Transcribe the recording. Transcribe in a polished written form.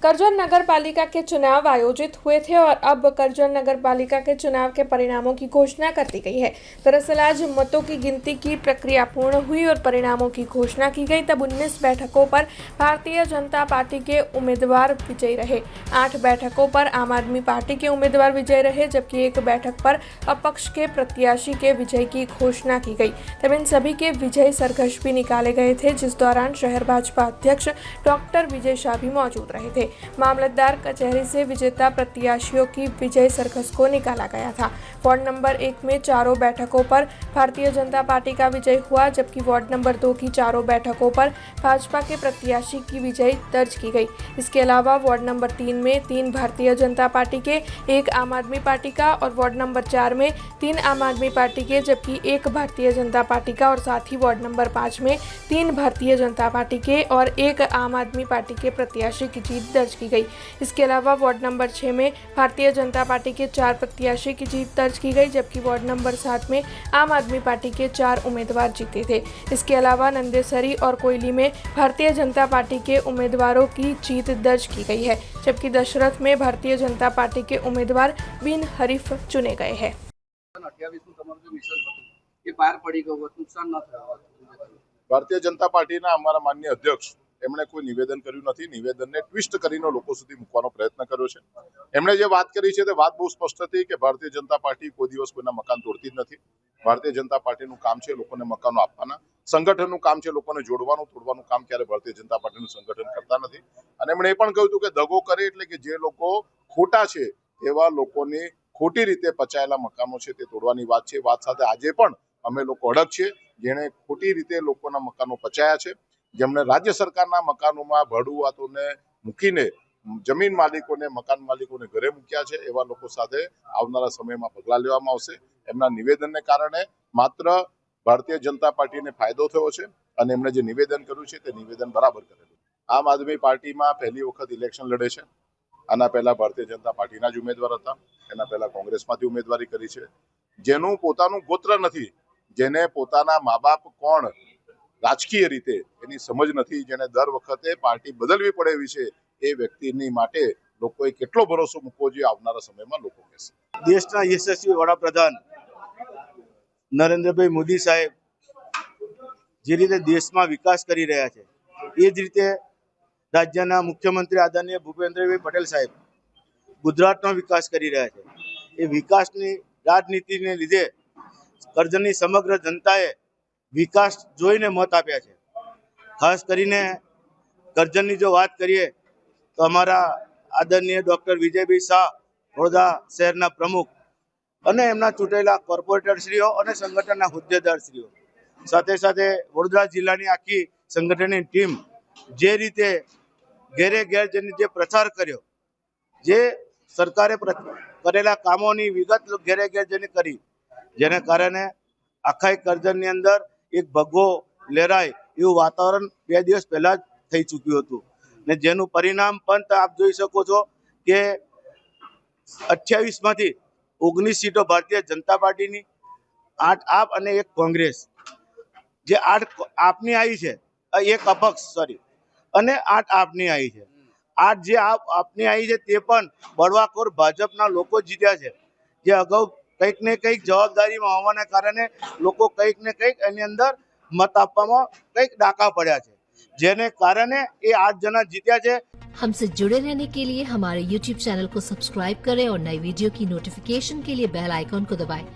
करजन नगर पालिका के चुनाव आयोजित हुए थे और अब करजन नगर पालिका के चुनाव के परिणामों की घोषणा कर दी गई है। दरअसल आज मतों की गिनती की प्रक्रिया पूर्ण हुई और परिणामों की घोषणा की गई। तब 19 बैठकों पर भारतीय जनता पार्टी के उम्मीदवार विजयी रहे। 8 बैठकों पर आम आदमी पार्टी के उम्मीदवार विजयी रहे, जबकि एक बैठक पर अपक्ष के प्रत्याशी के विजय की घोषणा की गई। तब इन सभी के विजय सरघस भी निकाले गए थे, जिस दौरान शहर भाजपा अध्यक्ष डॉक्टर विजय शाह भी मौजूद रहे थे। मामलतदार कचहरी से विजेता प्रत्याशियों की विजय सरघस को निकाला गया था। वार्ड नंबर 1 में चारों बैठकों पर भारतीय जनता पार्टी का विजय हुआ, जबकि वार्ड नंबर 2 की चारों बैठकों पर भाजपा के प्रत्याशी की विजय दर्ज की गई। इसके अलावा वार्ड नंबर 3 में 3 भारतीय जनता पार्टी के, 1 आम आदमी पार्टी का और वार्ड नंबर 4 में 3 आम आदमी पार्टी के, जबकि 1 भारतीय जनता पार्टी का और साथ ही वार्ड नंबर 5 में 3 भारतीय जनता पार्टी के और 1 आम आदमी पार्टी के प्रत्याशी की जीत दर्ज की गई। इसके अलावा वार्ड नंबर 6 में भारतीय जनता पार्टी के 4 प्रत्याशी की जीत दर्ज की गई, जबकि वार्ड नंबर 7 में आम आदमी पार्टी के 4 उम्मीदवार जीते थे। इसके अलावा नंदेसरी और कोयली में भारतीय जनता पार्टी के उम्मीदवारों की जीत दर्ज की गई है, जबकि दशरथ में भारतीय जनता पार्टी के उम्मीदवार बिन हरीफ चुने गए हैं। भारतीय जनता पार्टीना અમારા માનનીય અધ્યક્ષ એમણે કોઈ નિવેદન કર્યું નથી। નિવેદનને ટ્વિસ્ટ કરીને લોકો સુધી મૂકવાનો પ્રયત્ન કર્યો છે। એમણે જે વાત કરી છે તે વાત બહુ સ્પષ્ટ હતી કે ભારતીય જનતા પાર્ટી કોઈ દિવસ કોઈના મકાન તોડતી જ નથી। ભારતીય જનતા પાર્ટીનું કામ છે લોકોને મકાનો આપવાના, સંગઠનનું કામ છે લોકોને જોડવાનું, તોડવાનું કામ ક્યારે ભારતીય જનતા પાર્ટીનું સંગઠન કરતા નથી। અને એમણે એ પણ કહ્યું હતું કે દગો કરે એટલે કે જે લોકો ખોટા છે એવા લોકોની ખોટી રીતે પચાયેલા મકાનો છે તે તોડવાની વાત છે। વાત સાથે આજે પણ અમે લોકો અડગ છીએ, જેણે ખોટી રીતે લોકોના મકાનો પચાયા છે, જેમણે રાજ્ય સરકારના મકાનોમાં ભાડુઆતોને મૂકીને જમીન માલિકોને, મકાન માલિકોને ઘરે મૂક્યા છે, એવા લોકો સાથે આવનારા સમયમાં પગલાં લેવામાં આવશે। એમના નિવેદનને કારણે માત્ર ભારતીય જનતા પાર્ટીને ફાયદો થયો છે અને એમણે જે નિવેદન કર્યું છે તે નિવેદન બરાબર કરેલું। આમ આદમી પાર્ટીમાં પહેલી વખત ઇલેક્શન લડે છે। આના પહેલા ભારતીય જનતા પાર્ટીના જ ઉમેદવાર હતા, એના પહેલા કોંગ્રેસમાંથી ઉમેદવારી કરી છે। જેનું પોતાનું ગોત્ર નથી, જેને પોતાના મા બાપ કોણ રાજકીય રીતે એની સમજ નથી, જેને દર વખતે પાર્ટી બદલવી પડે એવી છે, એ વ્યક્તિની માટે લોકોએ કેટલો ભરોસો મૂકવો જોઈએ આવનારા સમયમાં લોકો કહેશે। દેશના યશસ્વી વડાપ્રધાન નરેન્દ્રભાઈ મોદી સાહેબ જે રીતે દેશમાં વિકાસ કરી રહ્યા છે, એ જ રીતે રાજ્યના મુખ્યમંત્રી આદરણીય ભૂપેન્દ્રભાઈ પટેલ સાહેબ ગુજરાતનો વિકાસ કરી રહ્યા છે। એ વિકાસની રાજનીતિને લીધે કરજણની સમગ્ર જનતાએ વિકાસ જોઈને મત આપ્યા છે। ખાસ કરીને કરજણની જો વાત કરીએ તો અમારા આદરણીય ડૉક્ટર વિજયભાઈ શાહ વડોદરા શહેરના પ્રમુખ અને એમના ચૂંટાયેલા કોર્પોરેટરશ્રીઓ અને સંગઠનના હોદ્દેદારશ્રીઓ સાથે સાથે વડોદરા જિલ્લાની આખી સંગઠનની ટીમ જે રીતે ઘેરે ઘેર જઈને જે પ્રચાર કર્યો, જે સરકારે કરેલા કામોની વિગત ઘેરે ઘેર જઈને કરી, જેને કારણે આખા કરજણની અંદર એક ભગવો લહેરાય એવું વાતાવરણ 2 દિવસ પહેલા જ થઈ ચૂક્યું હતું ને જેનું પરિણામ પણ આપ જોઈ શકો છો કે 28માંથી 19 સીટો ભારતીય જનતા પાર્ટીની, 8 આપ અને 1 કોંગ્રેસ, જે 8 આપની આવી છે, 1 અપક્ષ અને 8 આપની આવી છે। 8 જે આપની આવી છે તે પણ બળવાખોર ભાજપના લોકો જીત્યા છે, જે અગાઉ કંઈક ને કંઈક જવાબદારીમાં હોવાના કારણે લોકો કંઈક ને કંઈક એની અંદર મત આપવામાં કંઈક ડાકા પડ્યા છે, જેને કારણે એ 8 જણા जीत्या છે। हमसे जुड़े रहने के लिए हमारे YouTube चैनल को सब्सक्राइब करें और नई वीडियो की नोटिफिकेशन के लिए बेल आइकॉन को दबाएं।